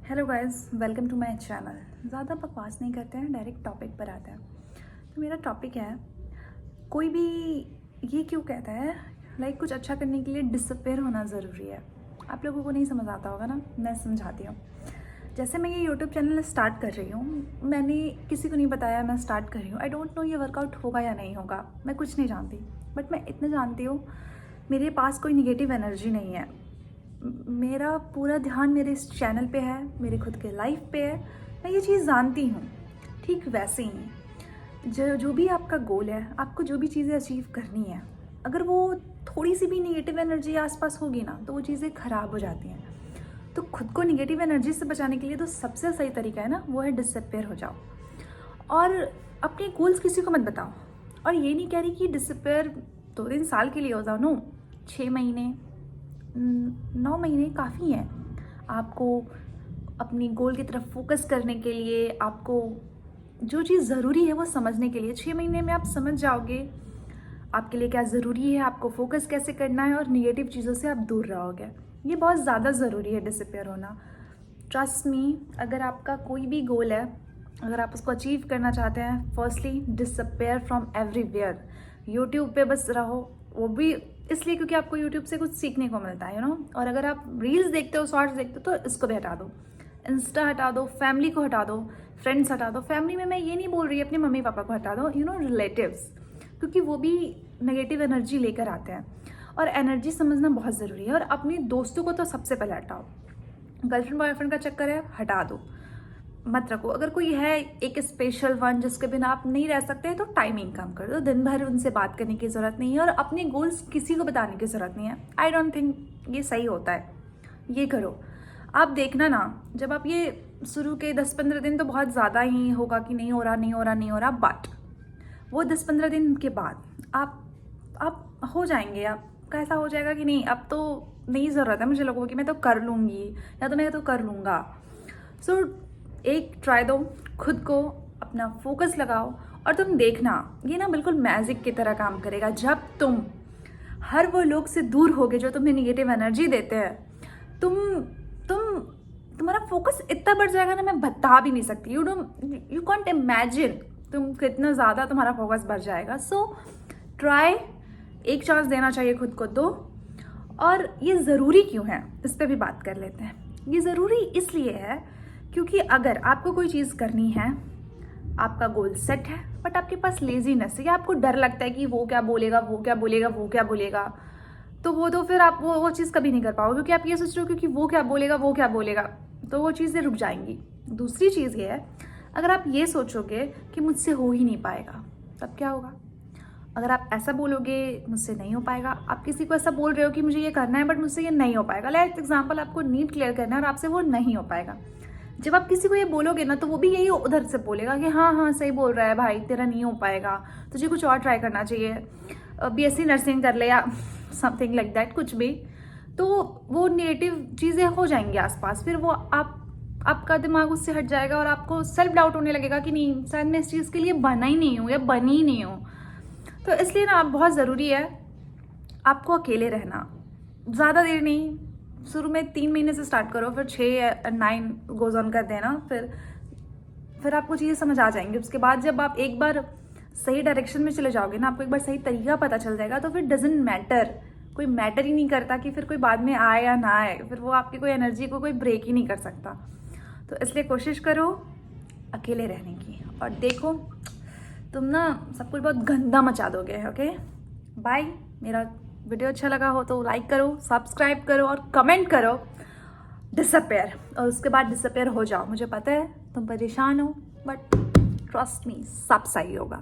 Hello guys, welcome to my channel. ज़्यादा बकवास नहीं करते हैं, डायरेक्ट टॉपिक पर आते हैं। तो मेरा टॉपिक है, कोई भी ये क्यों कहता है लाइक कुछ अच्छा करने के लिए डिसअपेयर होना ज़रूरी है। आप लोगों को नहीं समझ आता होगा ना, मैं समझाती हूँ। जैसे मैं ये यूट्यूब चैनल स्टार्ट कर रही हूँ, मैंने किसी को नहीं बताया मैं स्टार्ट कर रही हूँ। आई डोंट नो ये वर्कआउट होगा या नहीं होगा, मैं कुछ नहीं जानती। बट मैं इतना जानती हूँ, मेरे पास कोई निगेटिव एनर्जी नहीं है। मेरा पूरा ध्यान मेरे इस चैनल पे है, मेरे खुद के लाइफ पे है। मैं ये चीज़ जानती हूँ। ठीक वैसे ही जो भी आपका गोल है, आपको जो भी चीज़ें अचीव करनी है, अगर वो थोड़ी सी भी नेगेटिव एनर्जी आसपास होगी ना, तो वो चीज़ें ख़राब हो जाती हैं। तो खुद को नेगेटिव एनर्जी से बचाने के लिए तो सबसे सही तरीका है ना, वो है डिसअपेयर हो जाओ और अपने गोल्स किसी को मत बताओ। और ये नहीं कह रही कि डिसअपेयर 2-3 साल के लिए हो जाओ, नो, 6 महीने 9 महीने काफ़ी हैं आपको अपनी गोल की तरफ फोकस करने के लिए। आपको जो चीज़ ज़रूरी है वो समझने के लिए 6 महीने में आप समझ जाओगे आपके लिए क्या ज़रूरी है, आपको फोकस कैसे करना है, और निगेटिव चीज़ों से आप दूर रहोगे। ये बहुत ज़्यादा ज़रूरी है डिसअपेयर होना। ट्रस्ट मी, अगर आपका कोई भी गोल है, अगर आप उसको अचीव करना चाहते हैं, firstly disappear from everywhere. YouTube पे बस रहो, वो भी इसलिए क्योंकि आपको यूट्यूब से कुछ सीखने को मिलता है, और अगर आप रील्स देखते हो, शॉर्ट्स देखते हो, तो इसको भी हटा दो। इंस्टा हटा दो, फैमिली को हटा दो, फ्रेंड्स हटा दो। फैमिली में मैं ये नहीं बोल रही अपने मम्मी पापा को हटा दो, रिलेटिव्स, क्योंकि वो भी नेगेटिव एनर्जी लेकर आते हैं। और एनर्जी समझना बहुत ज़रूरी है। और अपने दोस्तों को तो सबसे पहले हटाओ। गर्लफ्रेंड बॉयफ्रेंड का चक्कर है, हटा दो, मत रखो। अगर कोई है एक स्पेशल वन जिसके बिना आप नहीं रह सकते, तो टाइमिंग कम कर दो। दिन भर उनसे बात करने की ज़रूरत नहीं है और अपने गोल्स किसी को बताने की ज़रूरत नहीं है। आई डोंट थिंक ये सही होता है। ये करो, आप देखना ना, जब आप ये शुरू के 10-15 दिन तो बहुत ज़्यादा ही होगा कि नहीं हो रहा नहीं हो रहा नहीं हो रहा, बट वो 10-15 दिन के बाद आप हो जाएंगे। आपका ऐसा हो जाएगा कि नहीं, अब तो नहीं ज़रूरत है मुझे लोगों की, मैं तो कर लूँगी या तो मैं तो कर लूँगा। सो एक ट्राई दो, खुद को अपना फोकस लगाओ और तुम देखना, ये ना बिल्कुल मैजिक की तरह काम करेगा। जब तुम हर वो लोग से दूर होगे जो तुम्हें निगेटिव एनर्जी देते हैं, तुम्हारा फोकस इतना बढ़ जाएगा ना, मैं बता भी नहीं सकती। यू कांट इमेजिन तुम कितना ज़्यादा तुम्हारा फोकस बढ़ जाएगा। सो ट्राई, एक चांस देना चाहिए खुद को, दो। और ये ज़रूरी क्यों है, इस पर भी बात कर लेते हैं। ये ज़रूरी इसलिए है क्योंकि अगर आपको कोई चीज़ करनी है, आपका गोल सेट है, बट आपके पास लेजीनेस है या आपको डर लगता है कि वो क्या बोलेगा, वो क्या बोलेगा, वो क्या बोलेगा, तो वो तो फिर आप वो चीज़ कभी नहीं कर पाओगे, क्योंकि आप ये सोच रहे हो क्योंकि वो क्या बोलेगा, वो क्या बोलेगा, तो वो चीज़ें रुक जाएंगी। दूसरी चीज़ ये है, अगर आप ये सोचोगे कि मुझसे हो ही नहीं पाएगा, तब क्या होगा? अगर आप ऐसा बोलोगे मुझसे नहीं हो पाएगा, आप किसी को ऐसा बोल रहे हो कि मुझे ये करना है बट मुझसे ये नहीं हो पाएगा। लाइक एग्जाम्पल, आपको नीट क्लियर करना है और आपसे वो नहीं हो पाएगा। जब आप किसी को ये बोलोगे ना, तो वो भी यही उधर से बोलेगा कि हाँ हाँ सही बोल रहा है भाई, तेरा नहीं हो पाएगा, तुझे कुछ और ट्राई करना चाहिए, BSc नर्सिंग कर ले या समथिंग लाइक दैट, कुछ भी। तो वो नेगेटिव चीज़ें हो जाएंगी आसपास, फिर वो आपका दिमाग उससे हट जाएगा और आपको सेल्फ डाउट होने लगेगा कि नहीं, शायद मैं इस चीज़ के लिए बना ही नहीं हूँ या बनी ही नहीं हूँ। तो इसलिए ना बहुत ज़रूरी है आपको अकेले रहना। ज़्यादा देर नहीं, शुरू में 3 महीने से स्टार्ट करो, फिर 6 या 9 गोज ऑन कर देना, फिर आपको चीज़ें समझ आ जाएंगी। उसके बाद जब आप एक बार सही डायरेक्शन में चले जाओगे ना, आपको एक बार सही तरीका पता चल जाएगा, तो फिर डजेंट मैटर, कोई मैटर ही नहीं करता कि फिर कोई बाद में आए या ना आए, फिर वो आपकी कोई एनर्जी को कोई ब्रेक ही नहीं कर सकता। तो इसलिए कोशिश करो अकेले रहने की, और देखो तुम ना सब कुछ बहुत गंदा मचा दोगे। Okay, bye. मेरा वीडियो अच्छा लगा हो तो लाइक करो, सब्सक्राइब करो और कमेंट करो डिसअपेयर, और उसके बाद डिसअपेयर हो जाओ। मुझे पता है तुम परेशान हो, बट ट्रस्ट मी, सब सही होगा।